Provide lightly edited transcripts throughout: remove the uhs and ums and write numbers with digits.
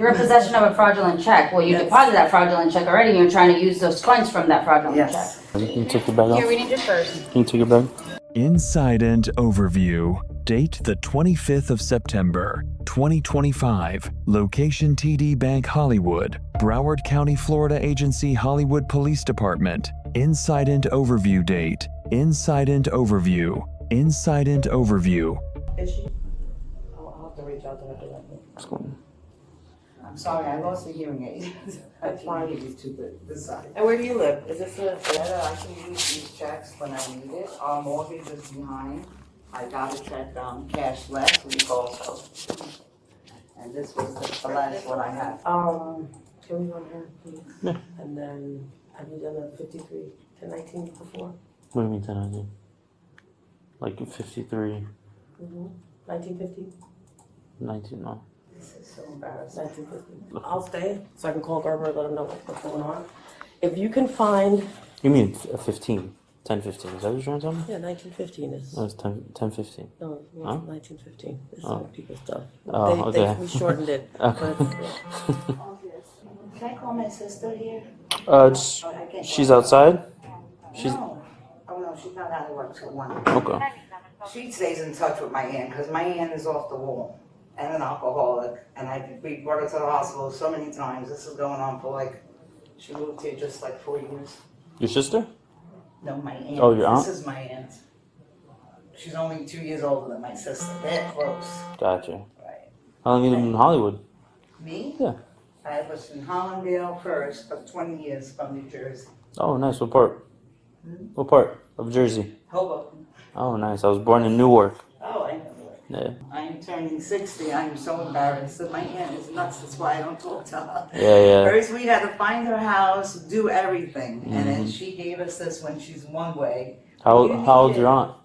You're in possession of a fraudulent check. Well, you deposited that fraudulent check already, and you're trying to use those funds from that fraudulent check. Can you take your bag off? Here, we need your purse. Can you take your bag? Incident Overview. Date the 25th of September, 2025. Location TD Bank Hollywood, Broward County, Florida Agency Hollywood Police Department. Incident Overview date. Incident Overview. Incident Overview. Is she? I'll have to reach out to her directly. What's going on? I'm sorry, I lost the hearing aid. That's fine. You two, but this side. And where do you live? Is this a... Better, I can use these checks when I need it. Our mortgage is behind. I got a check cash last week also. And this was the last one I had. Can we run her, please? Yeah. And then, have you done a 53 to 19 before? What do you mean 10 Like 53, 1950? 19, no. This is so embarrassing. 1950. I'll stay, so I can call Gerber and let him know what's going on. If you can find... You mean 15? 10-15, is that what you're trying to tell me? Yeah, 1915 is... No, it's 10-15. No, Huh? 1915. This Oh. is people's stuff. Oh, okay. We shortened it. Okay. But, Can I call my sister here? She's outside? She's... No. Oh, no, she found out I work till 1. Okay. She stays in touch with my aunt, because my aunt is off the wall and an alcoholic. And we brought her to the hospital so many times. This is going on for she moved here just 4 years. Your sister? No, my aunt. Oh, your aunt? This is my aunt. She's only 2 years older than my sister. They're close. Gotcha. Right. How long you lived in Hollywood? Me? Yeah. I was in Hollandale first, for 20 years from New Jersey. Oh, nice. What part? What part of Jersey? Hoboken. Oh, nice. I was born in Newark. Oh, I know. Yeah. I am turning 60. I am so embarrassed. My aunt is nuts. That's why I don't talk to her. Yeah. First, we had to find her house, do everything. And then she gave us this when she's one way. How old's your aunt?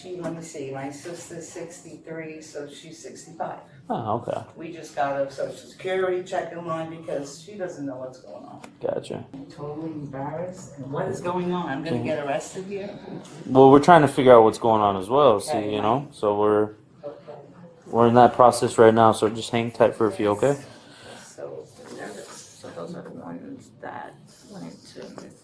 Let me see, my sister's 63, so she's 65. Oh, okay. We just got a social security checking line because she doesn't know what's going on. Gotcha. I'm totally embarrassed. And what is going on? I'm going to get arrested here? Well, we're trying to figure out what's going on as well. See, Okay. so we're Okay. in that process right now. So just hang tight for a few, okay? So those are the ones that went to Miss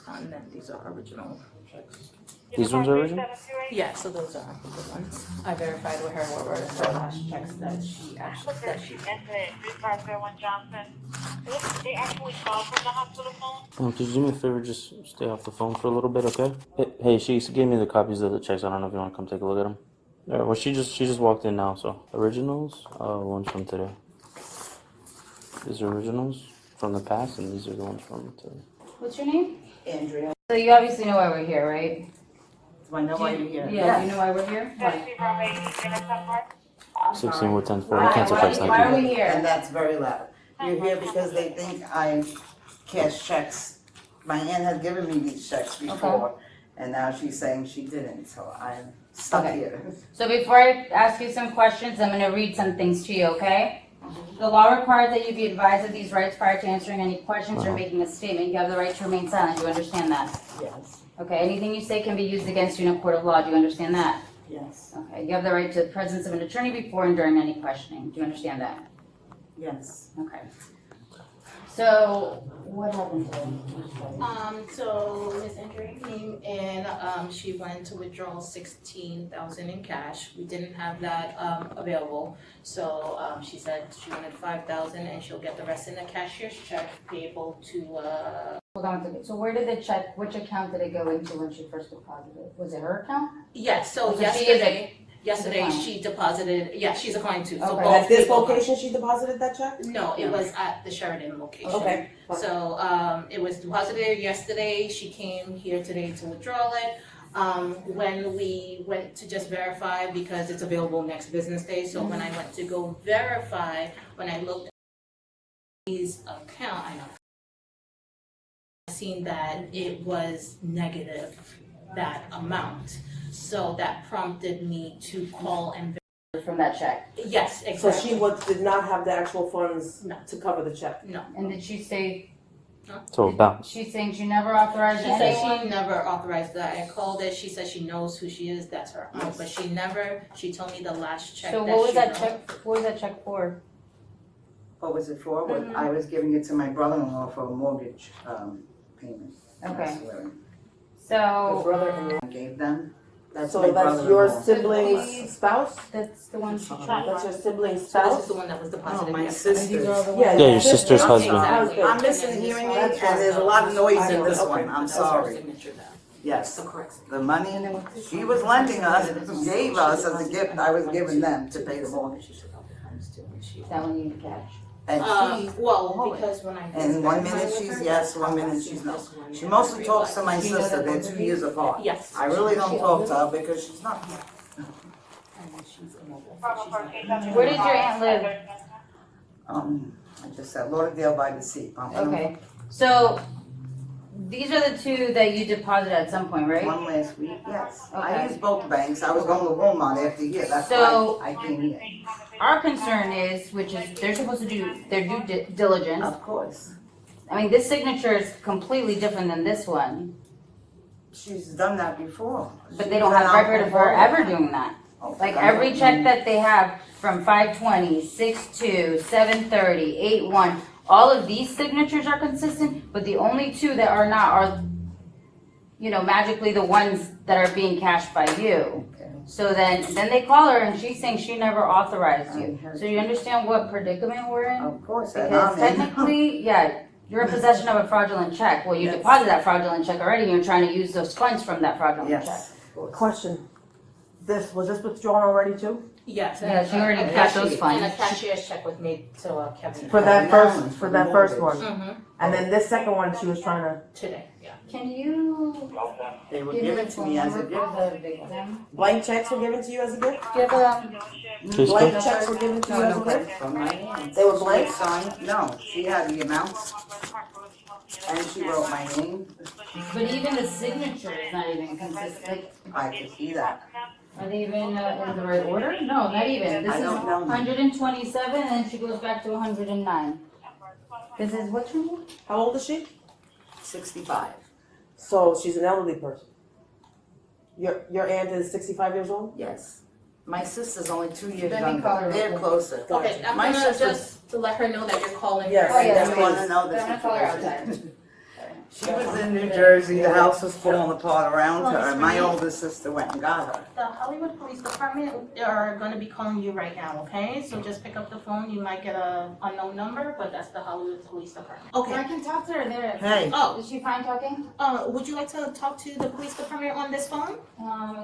and then these are original checks. These ones are original? yeah, so those are the ones. I verified with her what were her last checks that she actually... Incident 3501 Johnson. They actually called from the hospital phone. Could you do me a favor? Just stay off the phone for a little bit, okay? Hey, she gave me the copies of the checks. I don't know if you want to come take a look at them. Yeah, well, she just walked in now. So originals, ones from today. These are originals from the past, and these are the ones from today. What's your name? Andrea, So you obviously know why we're here, right? do I know why you're here? Yeah, you know why we're here? Why? 16 with 10 4. You cancel checks. Why Thank are you. we here? And that's very loud. You're here because they think I cash checks. My aunt had given me these checks before, and now she's saying she didn't, so I'm stuck Okay. here. So before I ask you some questions, I'm gonna read some things to you, okay? The law requires that you be advised of these rights prior to answering any questions or making a statement. You have the right to remain silent. Do you understand that? Yes, Okay, anything you say can be used against you in a court of law. Do you understand that? yes, Okay, you have the right to the presence of an attorney before and during any questioning. Do you understand that? yes. Okay. So, what happened today? So Miss Andrea came in, she went to withdraw 16,000 in cash. We didn't have that, available. So, she said she wanted 5,000 and she'll get the rest in a cashier's check payable to, Hold on a second. So where did the check, which account did it go into when she first deposited? Was it her account? yes, so So she is yesterday client. she deposited, yeah, she's a client too. So Okay. both At this people- location, she deposited that check? No, it was at the Sheridan location. Okay. So, it was deposited yesterday, she came here today to withdraw it. When we went to just verify, because it's available next business day, so when I went to go verify, when I looked at his account, I seen that it was negative, that amount. So that prompted me to call and, From that check? yes, So exactly. she did not have the actual funds No. to cover the check? No. And did she say, So about. she's saying she never authorized She said anyone? she never authorized that. I called it. She said she knows who she is. That's her aunt. But she told me the last check So that what was she that wrote. check, what was that check for? What was it for? What, I was giving it to my brother-in-law for a mortgage, payment. Okay. The So, brother-in-law gave them. That's my So that's your brother-in-law. sibling's spouse? that's the one she That's tried. your sibling's So this spouse? is the one that was No, deposited my yesterday. sister's. Yeah, Yeah, your sister's husband. Exactly. I'm missing hearing aid and there's a lot of noise in this one. I'm That's our sorry. signature there. Yes. The correct signature. The money she was lending us, gave us as a gift, I was giving them to pay the mortgage. Is that when you need cash? And she, Well, because when I. and 1 minute she's yes, 1 minute she's no. She mostly talks to my sister, they're 2 years apart. Yes. I really don't talk to her because she's not here. Where did your aunt live? I just said Lauderdale by the sea. Okay, so these are the two that you deposited at some point, right? One last week, yes. I Okay. used both banks, I was going to Walmart after here, that's So- why I came here. Our concern is, which is, they're supposed to do their due diligence. Of course. I mean, this signature is completely different than this one, She's done that before. but they don't have record of her ever doing that. Like every check that they have from 5/20, 6/2, 7/30, 8/1, all of these signatures are consistent, but the only two that are not are, magically the ones that are being cashed by you. Okay. So then they call her and she's saying she never authorized you. So you understand what predicament we're in? Of course, and Because I'm in. technically, yeah, you're in possession of a fraudulent check. Well, you Yes. deposited that fraudulent check already, and you're trying to use those funds from that fraudulent check. Yes. of course. Question. Was this withdrawn already too? Yes. Yeah, she already and got those And funds. a cashier's check was made to Kevin. For that first one? Mm-hmm, And then this second one, she was trying to, today, yeah. Can you They were give me given the to phone me as a number gift. for the victim? blank checks were given to you as a gift? Do you have Please Blank go. checks were given to you as a gift? From my aunt. They were blank? She signed, no, she had the amounts and she wrote my name. But even the signature is not even consistent. Like, I could see that. are they even in the right order? No, not even. This I is don't know. 127, and then she goes back to 109. This is what's her name? How old is she? 65. So she's an elderly person. Your aunt is 65 years old? Yes. My sister's only 2 years Let me call her younger. real They're quick. closer. Okay, I'm My gonna sister's- just to let her know that you're calling. Yes. her. Oh, yeah, I just want to know I'm the gonna call her situation. outside. She was in New Jersey, the house was falling apart around her, and my older sister went and got her. The Hollywood Police Department are gonna be calling you right now, okay? So just pick up the phone, you might get a unknown number, but that's the Hollywood Police Department. I Okay, can talk to her there. Hey, oh, Is she fine talking? would you like to talk to the police department on this phone?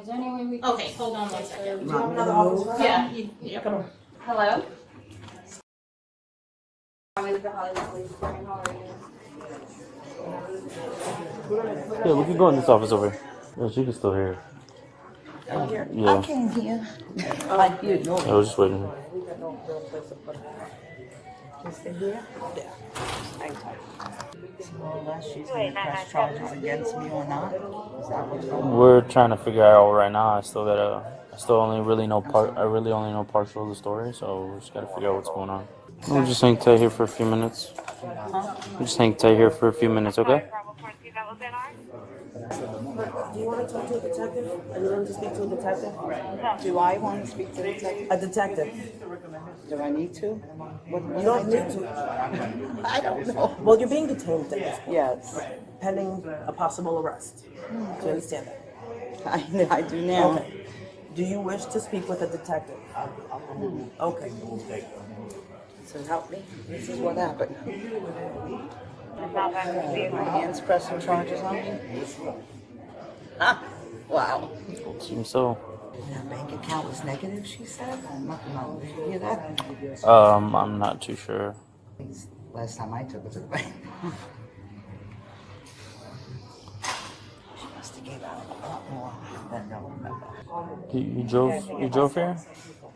Is there any way we? Okay, hold on one second. Do you have another officer? Yeah, Come on. Hello? With the Hollywood Police Department, how are you? Yeah, we can go in this office over here. Yeah, she can still hear. I Yeah, came here. Like you. I was just waiting. Unless she's gonna press charges against me or not, is that what's going on? We're trying to figure out right now. I still only really know I really only know partial of the story, so we just gotta figure out what's going on. We'll just hang tight here for a few minutes. We'll just hang tight here for a few minutes, okay? Do you want to talk to a detective? Are you willing to speak to a detective? Do I want to speak to the detective? A detective. Do I need to? You don't need to. I don't know. Well, you're being detained at this point, Yes, pending a possible arrest. Do you understand that? I do now. Okay. Do you wish to speak with a detective? Okay. So help me, this is what happened. My aunt's pressing charges on me? Ah, wow. Seems so. Her bank account was negative, she said? Did you hear that? I'm not too sure. Last time I took it to the bank. She must have gave out a lot more than I remember. You drove here?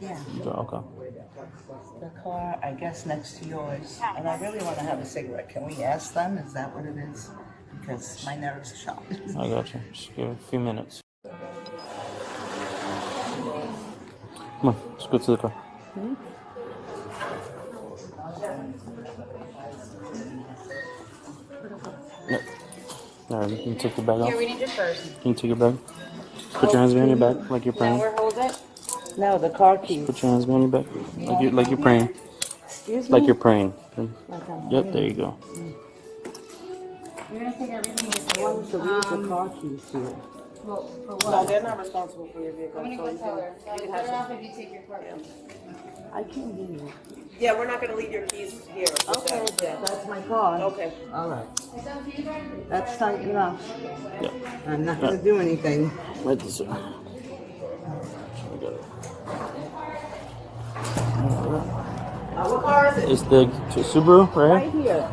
Yeah, You drove, okay. the car, I guess, next to yours. And I really want to have a cigarette. Can we ask them? Is that what it is? Because my nerves are shot. I got you. Just give it a few minutes. Come on, let's go to the car. Yep. Alright, you can take your bag off. Here, we need your purse. Can you take your bag? Put your hands behind your back like you're Now praying. where hold it? No, the car keys. Put your hands behind your back like you're praying. Excuse me? Like you're praying. Okay. Yep, there you go. You're gonna take everything with I wanted to leave the you. car keys here. Well, for No, what? they're not responsible for your vehicle. I'm gonna so go you tell can- her. you can Better have off some. if you take your car. I can't hear you. Yeah, we're not gonna leave your keys here. with Okay, them. that's my car. Okay. All right. Is that for you guys? That's tight enough. Yep. I'm not gonna do anything. Right this way. I got it. What car is it? It's the Subaru, right? Right here.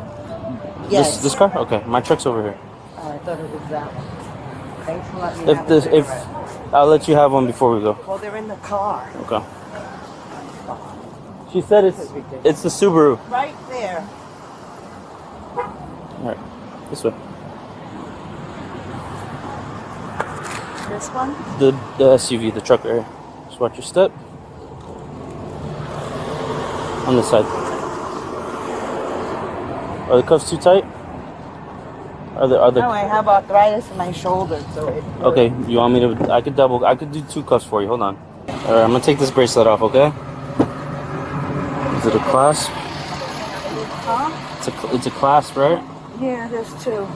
This car? Okay, my truck's over here. Oh, I thought it was that one. Thanks for letting me have If it. I'll let you have one before we go. Well, they're in the car. Okay. She said it's the Subaru. Right there. All right, this way. This one? The SUV, the truck right here. Just watch your step. On this side. Are the cuffs too tight? Are the No, I have arthritis in my shoulder, so it. Okay, you want me to? I could do 2 cuffs for you. Hold on. All right, I'm gonna take this bracelet off. Okay. Is it a clasp? Huh? It's a clasp, right? Yeah, there's 2.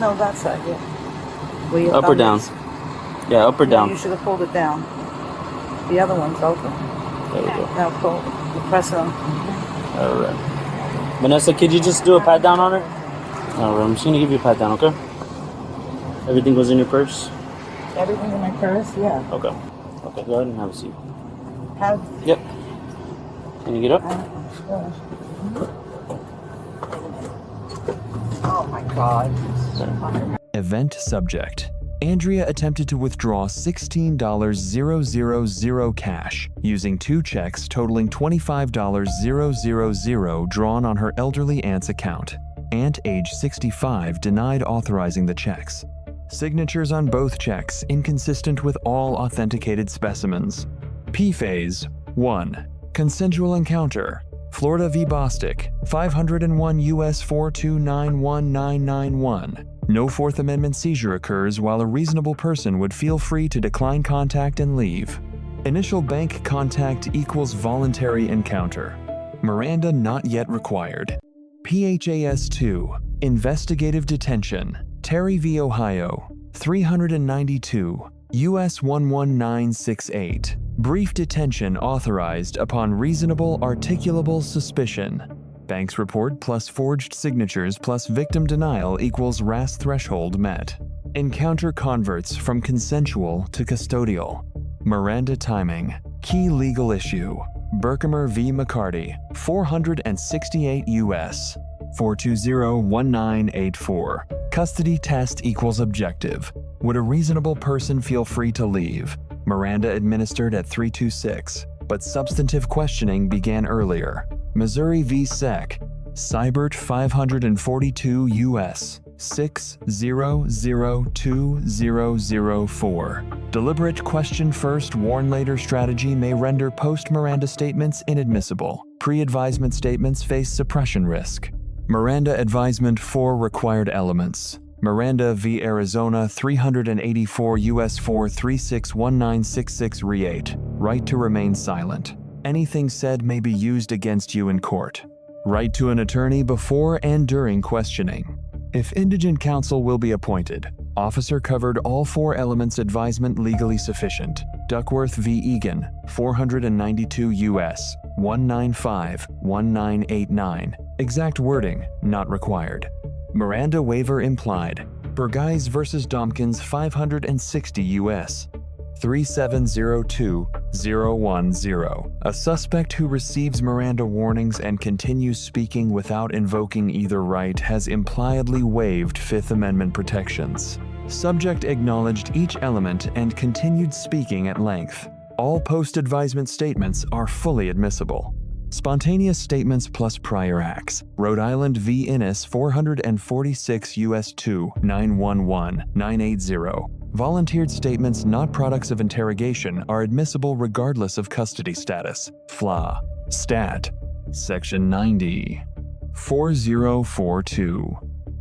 No, that's side, yeah. Where your Up or thumb down? is. Yeah, up or No, down. you should have pulled it down. The other one's open. There we go. Now pull. Press it on. All right. Vanessa, could you just do a pat down on her? All right, I'm just gonna give you a pat down, okay? Everything goes in your purse. Everything in my purse? Yeah. Okay. Okay, go ahead and have a seat. Have. Yep. Can you get up? Oh my God. Event subject. Andrea attempted to withdraw $16,000 cash using 2 checks totaling $25,000 drawn on her elderly aunt's account. Aunt, age 65, denied authorizing the checks. Signatures on both checks inconsistent with all authenticated specimens. P-Phase 1. Consensual encounter. Florida v. Bostic, 501 U.S. 4291991. No Fourth Amendment seizure occurs while a reasonable person would feel free to decline contact and leave. Initial bank contact equals voluntary encounter. Miranda not yet required. PHAS 2. Investigative detention. Terry v. Ohio, 392 U.S. 11968. Brief detention authorized upon reasonable articulable suspicion. Bank's report plus forged signatures plus victim denial equals RAS threshold met. Encounter converts from consensual to custodial. Miranda timing. Key legal issue. Berkemer v. McCarty, 468 U.S. 4201984. Custody test equals objective. Would a reasonable person feel free to leave? Miranda administered at 326, but substantive questioning began earlier. Missouri v. Sec. Cybert 542 U.S. 6002004. Deliberate question first, warn later strategy may render post-Miranda statements inadmissible. Pre-advisement statements face suppression risk. Miranda advisement 4 required elements. Miranda v. Arizona 384 U.S. 4361966 Re-8. Right to remain silent. Anything said may be used against you in court. Right to an attorney before and during questioning. If indigent counsel will be appointed, officer covered all 4 elements advisement legally sufficient. Duckworth v. Egan, 492 U.S. 1951989. Exact wording not required. Miranda waiver implied. Burgais v. Domkins 560 U.S. 3702010. A suspect who receives Miranda warnings and continues speaking without invoking either right has impliedly waived Fifth Amendment protections. Subject acknowledged each element and continued speaking at length. All post-advisement statements are fully admissible. Spontaneous statements plus prior acts. Rhode Island v. Innis 446 U.S. 2 911 980. Volunteered statements not products of interrogation are admissible regardless of custody status. FLA. Stat. Section 90. 4042.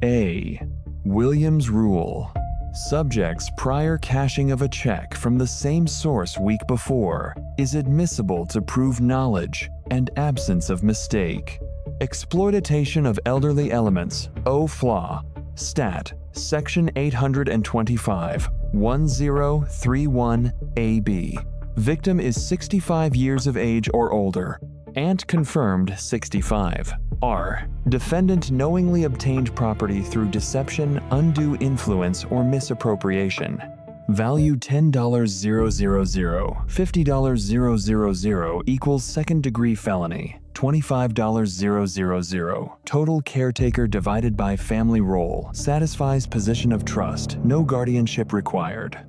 A. Williams Rule. Subject's prior cashing of a check from the same source week before is admissible to prove knowledge and absence of mistake. Exploitation of elderly elements, O flaw, stat, section 825, 1031 AB. Victim is 65 years of age or older, and confirmed 65. R. Defendant knowingly obtained property through deception, undue influence, or misappropriation. Value $10,000, $50,000 equals second-degree felony, $25,000. Total caretaker divided by family role, satisfies position of trust, no guardianship required.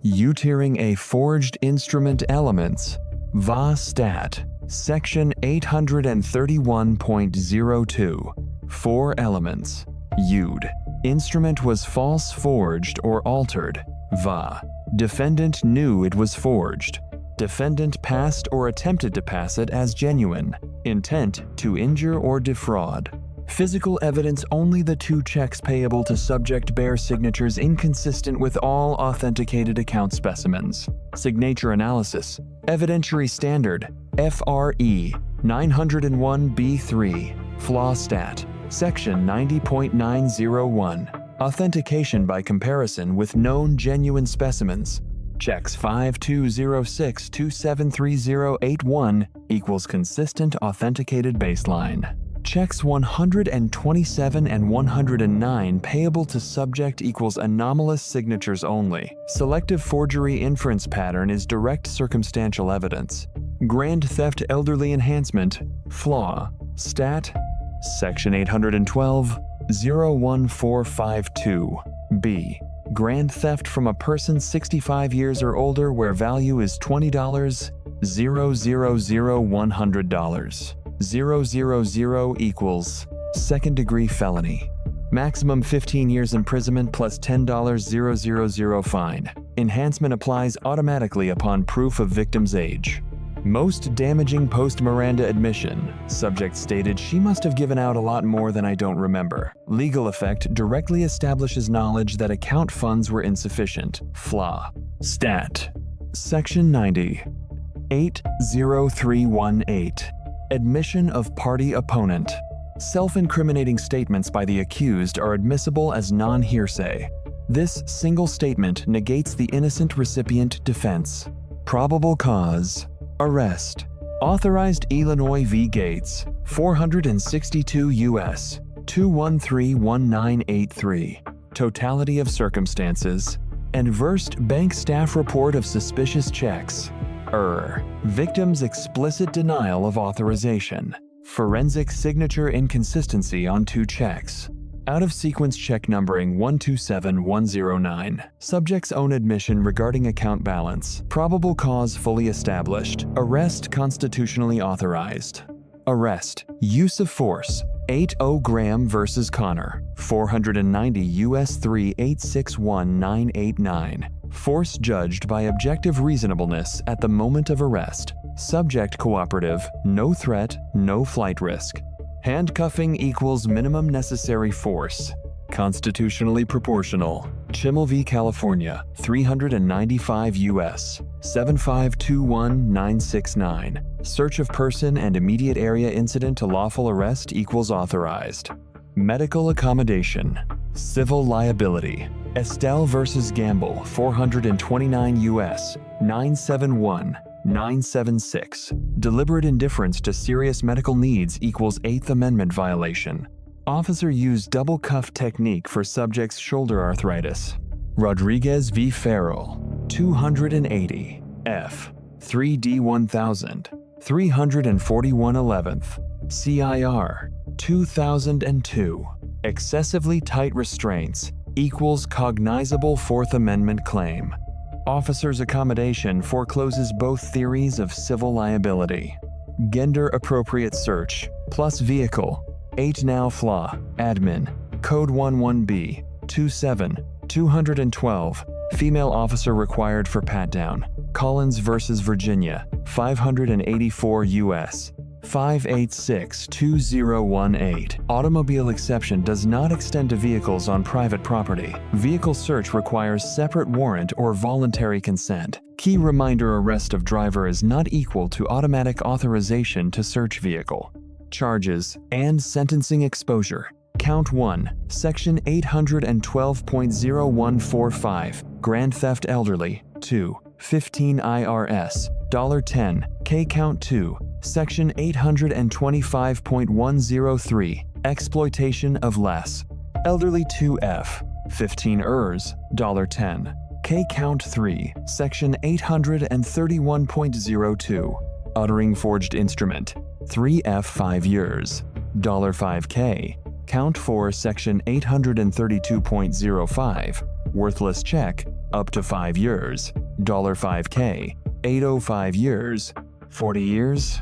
Utiring a forged instrument elements, va stat, section 831.02, 4 elements. Used. Instrument was false, forged, or altered. Va. Defendant knew it was forged. Defendant passed or attempted to pass it as genuine. Intent to injure or defraud. Physical evidence: only the 2 checks payable to subject bear signatures inconsistent with all authenticated account specimens. Signature analysis. Evidentiary standard FRE 901B3, flaw stat, section 90.901. Authentication by comparison with known genuine specimens. Checks 5206273081 equals consistent authenticated baseline. Checks 127 and 109 payable to subject equals anomalous signatures only. Selective forgery inference pattern is direct circumstantial evidence. Grand theft elderly enhancement, flaw, stat, section 812, 01452, B. Grand theft from a person 65 years or older where value is $20, $100. 000 equals second-degree felony. Maximum 15 years imprisonment plus $10,000 fine. Enhancement applies automatically upon proof of victim's age. Most damaging post-Miranda admission. Subject stated she must have given out a lot more than I don't remember. Legal effect: directly establishes knowledge that account funds were insufficient. Flaw. Stat. Section 90. 80318. Admission of party opponent. Self-incriminating statements by the accused are admissible as non-hearsay. This single statement negates the innocent recipient defense. Probable cause. Arrest. Authorized Illinois v. Gates, 462 U.S. 2131983. Totality of circumstances. Adversed bank staff report of suspicious checks. Victim's explicit denial of authorization. Forensic signature inconsistency on 2 checks. Out-of-sequence check numbering 127109. Subject's own admission regarding account balance. Probable cause fully established. Arrest constitutionally authorized. Arrest. Use of force. 80 Graham versus Connor. 490 U.S. 3861989. Force judged by objective reasonableness at the moment of arrest. Subject cooperative. No threat, no flight risk. Handcuffing equals minimum necessary force. Constitutionally proportional. Chimmel v. California, 395 U.S. 7521969. Search of person and immediate area incident to lawful arrest equals authorized. Medical accommodation. Civil liability. Estelle versus Gamble, 429 U.S. 971976. Deliberate indifference to serious medical needs equals 8th Amendment violation. Officer used double cuff technique for subject's shoulder arthritis. Rodriguez v. Farrell, 280 F. 3D1000, 34111th. CIR, 2002. Excessively tight restraints equals cognizable 4th Amendment claim. Officer's accommodation forecloses both theories of civil liability. Gender-appropriate search, plus vehicle. 8 now flaw, admin, code 11B, 21212, female officer required for pat-down. Collins versus Virginia, 584 U.S., 586-2018. Automobile exception does not extend to vehicles on private property. Vehicle search requires separate warrant or voluntary consent. Key reminder: arrest of driver is not equal to automatic authorization to search vehicle. Charges and sentencing exposure. Count 1, Section 812.0145, Grand Theft Elderly. 2, 15 IRS, $10, K. Count 2, Section 825.103, Exploitation of less. Elderly. 2F, 15 ERS, $10, K. Count 3, Section 831.02, Uttering forged instrument. 3F, 5 years, $5K. Count 4, Section 832.05, Worthless check, up to 5 years, $5K. 805 years, 40 years,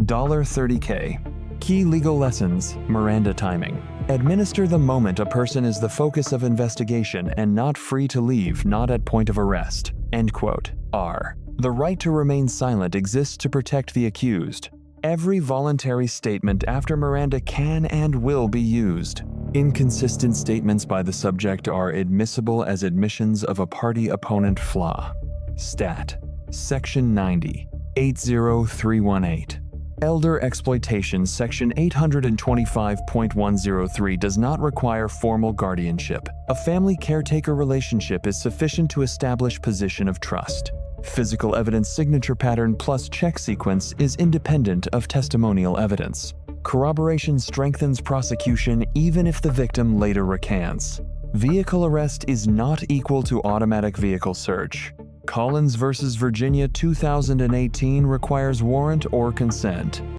$30K. Key legal lessons: Miranda timing. Administer the moment a person is the focus of investigation and not free to leave, not at point of arrest. End quote. R. The right to remain silent exists to protect the accused. Every voluntary statement after Miranda can and will be used. Inconsistent statements by the subject are admissible as admissions of a party opponent flaw. Stat. Section 90, 80318. Elder exploitation. Section 825.103 does not require formal guardianship. A family caretaker relationship is sufficient to establish position of trust. Physical evidence signature pattern plus check sequence is independent of testimonial evidence. Corroboration strengthens prosecution even if the victim later recants. Vehicle arrest is not equal to automatic vehicle search. Collins v. Virginia 2018 requires warrant or consent.